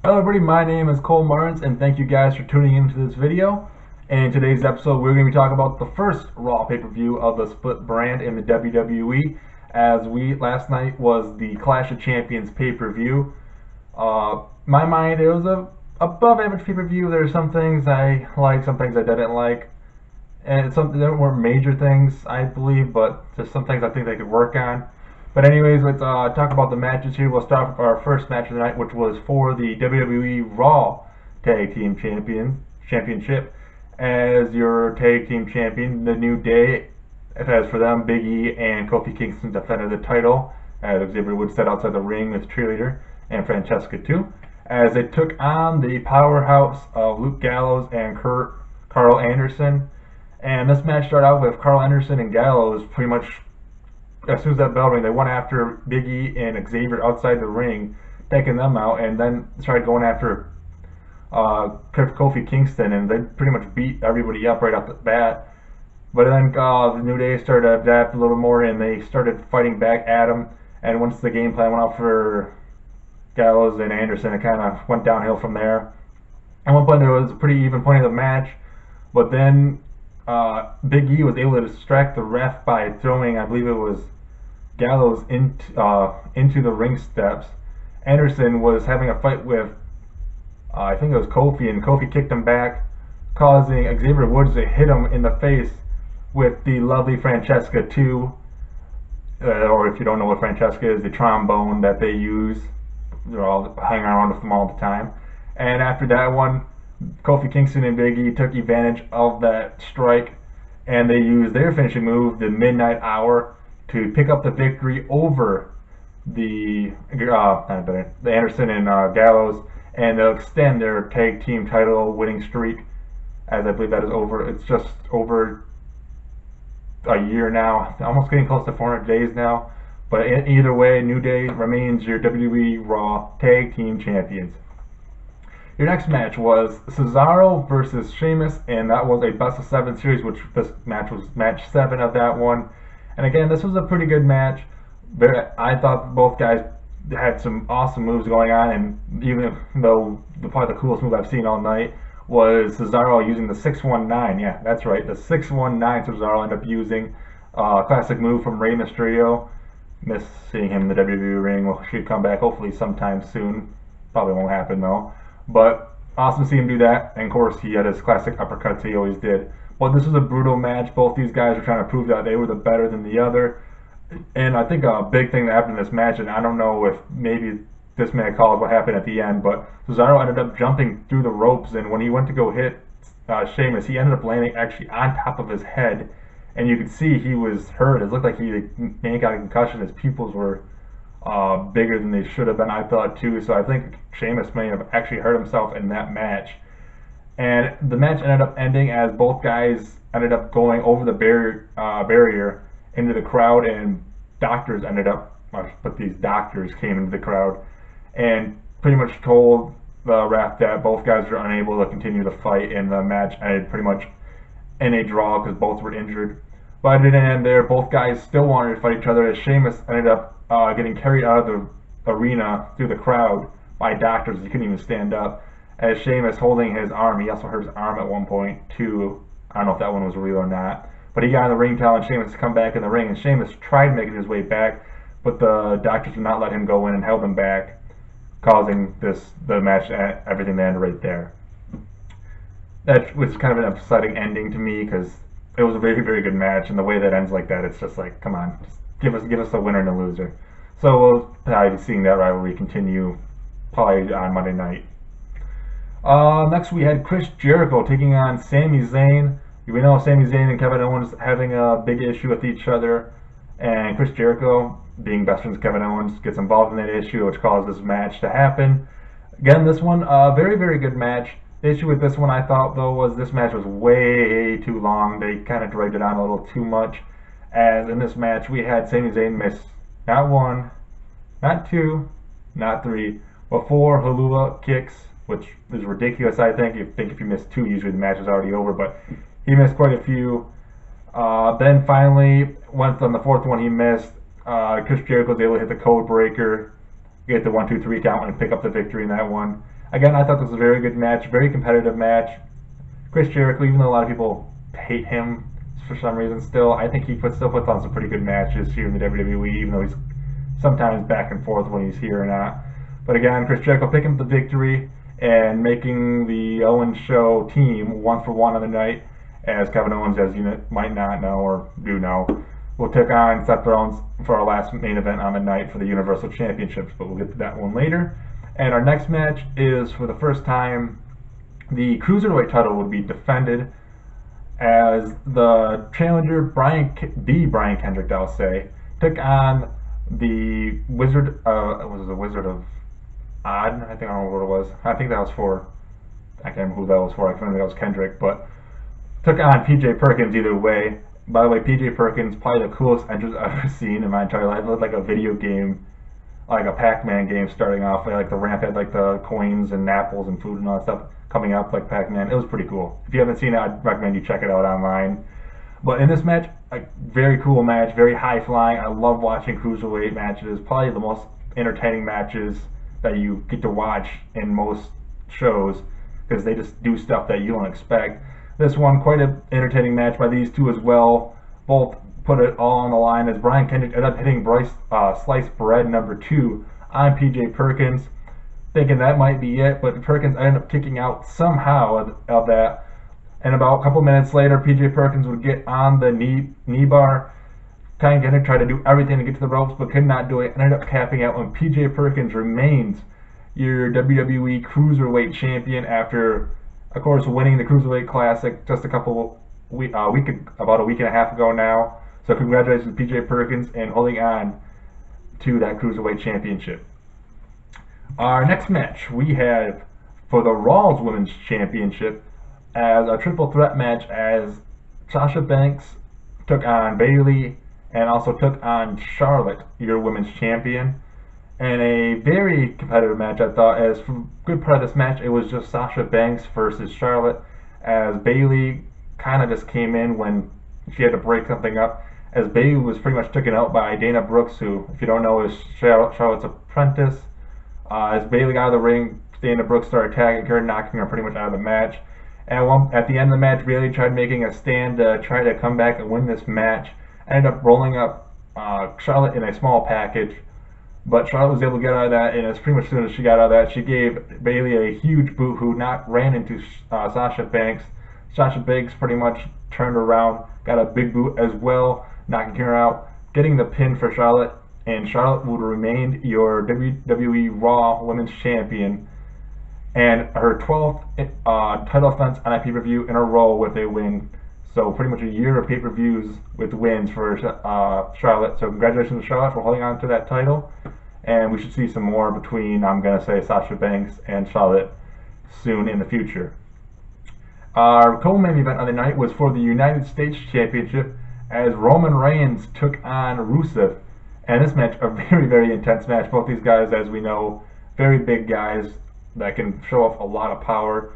Hello everybody, my name is Cole Martins and thank you guys for tuning into this video. In today's episode we're going to be talking about the first Raw pay-per-view of the split brand in the WWE, as last night was the Clash of Champions pay-per-view. My mind, it was a above average pay-per-view. There's some things I liked, some things I didn't like, and there weren't major things I believe, but just some things I think they could work on. But anyways, let's talk about the matches here. We'll start with our first match of the night, which was for the WWE Raw Tag Team Championship. As your tag team champion, the New Day, as for them, Big E and Kofi Kingston defended the title, as Xavier Woods sat outside the ring with Cheerleader and Francesca too, as they took on the powerhouse of Luke Gallows and Carl Anderson. And this match started out with Carl Anderson and Gallows pretty much as soon as that bell rang, they went after Big E and Xavier outside the ring, taking them out, and then started going after Kofi Kingston, and they pretty much beat everybody up right off the bat. But then the New Day started to adapt a little more, and they started fighting back at him. And once the game plan went out for Gallows and Anderson, it kind of went downhill from there. At one point, there was a pretty even point of the match, but then Big E was able to distract the ref by throwing, I believe it was Gallows into the ring steps. Anderson was having a fight with, I think it was Kofi, and Kofi kicked him back, causing Xavier Woods to hit him in the face with the lovely Francesca 2, or if you don't know what Francesca is, the trombone that they use. They're all hanging around with them all the time. And after that one, Kofi Kingston and Big E took advantage of that strike, and they used their finishing move, the Midnight Hour, to pick up the victory over the Anderson and Gallows, and they'll extend their tag team title winning streak, as I believe that is over. It's just over a year now, almost getting close to 400 days now. But either way, New Day remains your WWE Raw Tag Team Champions. Your next match was Cesaro versus Sheamus, and that was a best of 7 series, which this match was match 7 of that one. And again, this was a pretty good match. I thought both guys had some awesome moves going on, and even though probably the coolest move I've seen all night was Cesaro using the 619. Yeah, that's right, the 619 Cesaro ended up using. Classic move from Rey Mysterio. Miss seeing him in the WWE ring. Well, should come back hopefully sometime soon. Probably won't happen though. But awesome to see him do that. And of course, he had his classic uppercuts he always did. But this was a brutal match. Both these guys were trying to prove that they were the better than the other. And I think a big thing that happened in this match, and I don't know if maybe this may have caused what happened at the end, but Cesaro ended up jumping through the ropes, and when he went to go hit Sheamus, he ended up landing actually on top of his head. And you could see he was hurt. It looked like he may have got a concussion. His pupils were bigger than they should have been, I thought too. So I think Sheamus may have actually hurt himself in that match. And the match ended up ending as both guys ended up going over the barrier into the crowd, and doctors ended up, but these doctors came into the crowd and pretty much told the ref that both guys were unable to continue the fight, and the match ended pretty much in a draw because both were injured. But it didn't end there. Both guys still wanted to fight each other, as Sheamus ended up getting carried out of the arena through the crowd by doctors. He couldn't even stand up. As Sheamus holding his arm, he also hurt his arm at one point too. I don't know if that one was real or not. But he got in the ring telling Sheamus to come back in the ring, and Sheamus tried making his way back, but the doctors would not let him go in and held him back, causing the match, everything to end right there. That was kind of an upsetting ending to me because it was a very, very good match, and the way that ends like that, it's just like, come on, just give us a winner and a loser. So we'll probably be seeing that rivalry continue probably on Monday night. Next we had Chris Jericho taking on Sami Zayn. We know Sami Zayn and Kevin Owens having a big issue with each other, and Chris Jericho, being best friends with Kevin Owens, gets involved in that issue, which caused this match to happen. Again, this one, very, very good match. The issue with this one, I thought, though, was this match was way too long. They kind of dragged it on a little too much. As in this match, we had Sami Zayn miss not 1, not 2, not 3, but 4 Helluva kicks, which is ridiculous, I think. If you miss 2, usually the match is already over, but he missed quite a few. Then finally, once on the 4th one he missed, Chris Jericho was able to hit the code breaker, get the 1, 2, 3 count, and pick up the victory in that one. Again, I thought this was a very good match, very competitive match. Chris Jericho, even though a lot of people hate him for some reason still, I think he still puts on some pretty good matches here in the WWE, even though he's sometimes back and forth when he's here or not. But again, Chris Jericho picking up the victory and making the Owens Show team 1-for-1 on the night, as Kevin Owens, as you might not know or do know, will take on Seth Rollins for our last main event on the night for the Universal Championships, but we'll get to that one later. And our next match is, for the first time, the Cruiserweight title would be defended as the challenger, Brian Kendrick, I'll say, took on the Wizard, was it the Wizard of Odd? I think I don't know what it was. I think that was for, I can't remember who that was for. I think that was Kendrick, but took on PJ Perkins either way. By the way, PJ Perkins, probably the coolest entrance I've ever seen in my entire life. It looked like a video game, like a Pac-Man game starting off. Like the ramp had like the coins and apples and food and all that stuff coming up like Pac-Man. It was pretty cool. If you haven't seen it, I'd recommend you check it out online. But in this match, like, very cool match, very high flying. I love watching cruiserweight matches. Probably the most entertaining matches that you get to watch in most shows, because they just do stuff that you don't expect. This one, quite an entertaining match by these two as well. Both put it all on the line as Brian Kendrick ended up hitting sliced bread number 2 on PJ Perkins, thinking that might be it, but Perkins ended up kicking out somehow of that. And about a couple minutes later, PJ Perkins would get on the knee bar. Kendrick tried to do everything to get to the ropes, but could not do it. Ended up capping out when PJ Perkins remains your WWE Cruiserweight Champion after, of course, winning the Cruiserweight Classic just about a week and a half ago now. So congratulations to PJ Perkins and holding on to that Cruiserweight Championship. Our next match we have for the Raw's Women's Championship as a triple threat match, as Sasha Banks took on Bayley and also took on Charlotte, your women's champion. And a very competitive match, I thought, as for a good part of this match, it was just Sasha Banks versus Charlotte, as Bayley kind of just came in when she had to break something up, as Bayley was pretty much taken out by Dana Brooks, who, if you don't know, is Charlotte's apprentice. As Bayley got out of the ring, Dana Brooks started tagging her, knocking her pretty much out of the match. And at the end of the match, Bayley tried making a stand to try to come back and win this match. Ended up rolling up Charlotte in a small package, but Charlotte was able to get out of that, and as pretty much as soon as she got out of that, she gave Bayley a huge boot who ran into Sasha Banks. Sasha Banks pretty much turned around, got a big boot as well, knocking her out, getting the pin for Charlotte, and Charlotte would remain your WWE Raw Women's Champion, and her 12th title defense on a pay-per-view in a row with a win. So pretty much a year of pay-per-views with wins for Charlotte. So congratulations to Charlotte for holding on to that title. And we should see some more between, I'm going to say, Sasha Banks and Charlotte soon in the future. Our co-main event of the night was for the United States Championship, as Roman Reigns took on Rusev. And this match, a very, very intense match. Both these guys, as we know, very big guys that can show off a lot of power.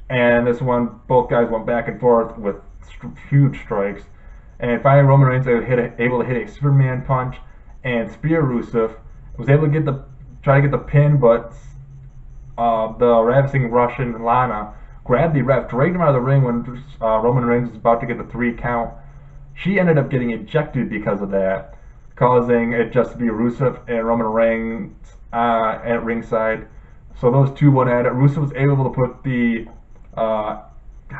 And this one, both guys went back and forth with huge strikes, and finally Roman Reigns able to hit a Superman punch and spear Rusev. Was able to try to get the pin, but the ravishing Russian Lana grabbed the ref, dragged him out of the ring when Roman Reigns was about to get the 3 count. She ended up getting ejected because of that, causing it just to be Rusev and Roman Reigns at ringside. So those two went at it. Rusev was able to put the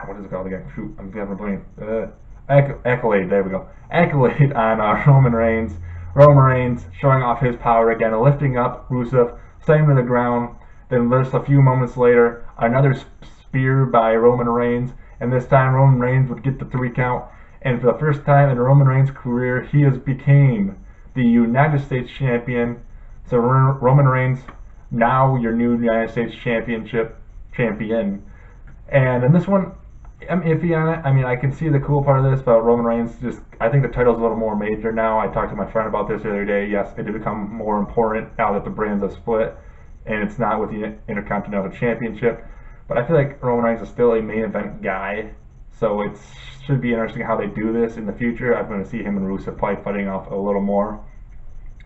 what is it called again? Shoot, I'm having a brain. Accolade, there we go. Accolade on Roman Reigns. Roman Reigns showing off his power again, lifting up Rusev, sending him to the ground. Then just a few moments later, another spear by Roman Reigns, and this time Roman Reigns would get the 3 count. And for the first time in Roman Reigns' career, he has became the United States Champion. So Roman Reigns, now your new United States champion. And in this one, I'm iffy on it. I mean, I can see the cool part of this, but Roman Reigns I think the title's a little more major now. I talked to my friend about this the other day. Yes, it did become more important now that the brands have split, and it's not with the Intercontinental Championship. But I feel like Roman Reigns is still a main event guy, so it should be interesting how they do this in the future. I'm going to see him and Rusev probably fighting off a little more.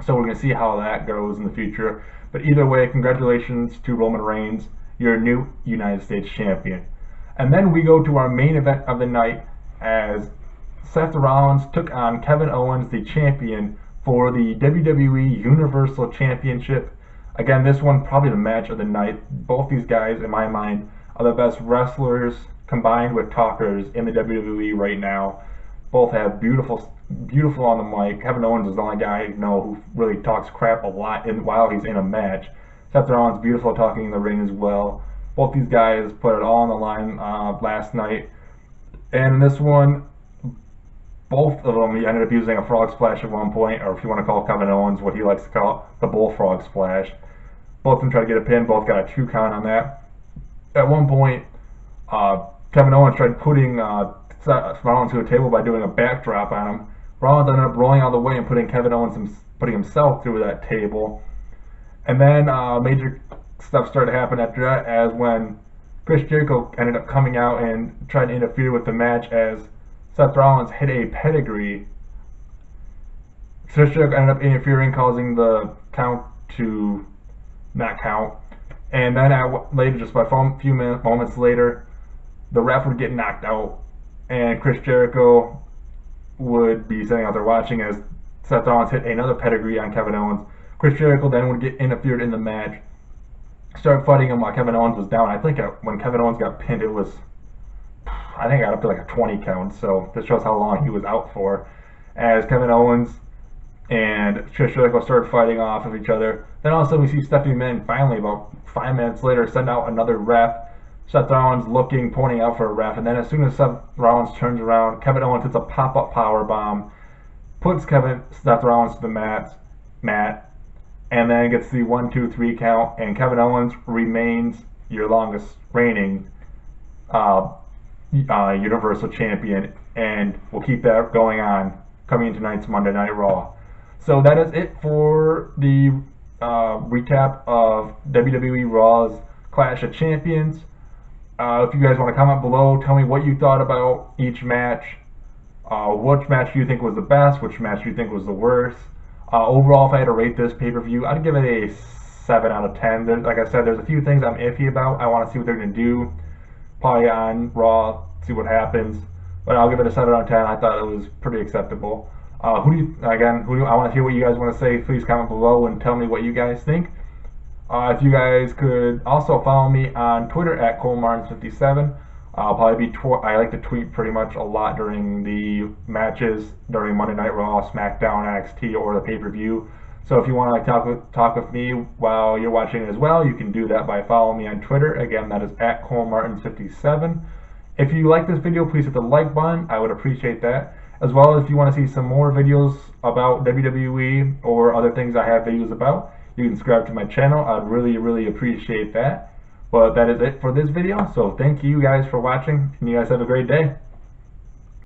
So we're going to see how that goes in the future. But either way, congratulations to Roman Reigns your new United States champion. And then we go to our main event of the night as Seth Rollins took on Kevin Owens, the champion, for the WWE Universal Championship. Again, this one probably the match of the night. Both these guys, in my mind, are the best wrestlers combined with talkers in the WWE right now. Both have beautiful on the mic. Kevin Owens is the only guy I know who really talks crap a lot while he's in a match. Seth Rollins beautiful talking in the ring as well. Both these guys put it all on the line last night. And in this one, both of them, he ended up using a frog splash at one point, or if you want to call Kevin Owens what he likes to call the bullfrog splash. Both of them tried to get a pin, both got a 2 count on that. At one point, Kevin Owens tried putting Rollins to a table by doing a backdrop on him. Rollins ended up rolling all the way and putting himself through that table. And then major stuff started to happen after that, as when Chris Jericho ended up coming out and trying to interfere with the match as Seth Rollins hit a pedigree. Chris Jericho ended up interfering, causing the count to not count. And then later, just by a few moments later, the ref would get knocked out, and Chris Jericho would be sitting out there watching as Seth Rollins hit another pedigree on Kevin Owens. Chris Jericho then would get interfered in the match, start fighting him while Kevin Owens was down. I think when Kevin Owens got pinned, I think it got up to like a 20 count, so this shows how long he was out for. As Kevin Owens and Chris Jericho started fighting off of each other. Then all of a sudden we see Stephanie McMahon finally, about 5 minutes later, send out another ref. Seth Rollins pointing out for a ref, and then as soon as Seth Rollins turns around, Kevin Owens hits a pop-up power bomb, puts Seth Rollins to the mat, and then gets the 1, 2, 3 count, and Kevin Owens remains your longest reigning Universal Champion, and we'll keep that going on coming in tonight's Monday Night Raw. So that is it for the recap of WWE Raw's Clash of Champions. If you guys want to comment below, tell me what you thought about each match. Which match do you think was the best? Which match do you think was the worst? Overall, if I had to rate this pay-per-view, I'd give it a 7 out of 10. Like I said, there's a few things I'm iffy about. I want to see what they're going to do. Probably on Raw, see what happens. But I'll give it a 7 out of 10. I thought it was pretty acceptable. I want to hear what you guys want to say. Please comment below and tell me what you guys think. If you guys could also follow me on Twitter at ColeMartins57. I'll probably I like to tweet pretty much a lot during the matches, during Monday Night Raw, SmackDown, NXT, or the pay-per-view. So if you want to talk with me while you're watching it as well, you can do that by following me on Twitter. Again, that is at ColeMartins57. If you like this video, please hit the like button. I would appreciate that. As well as if you want to see some more videos about WWE or other things I have videos about, you can subscribe to my channel. I'd really appreciate that. But that is it for this video. So thank you guys for watching, and you guys have a great day.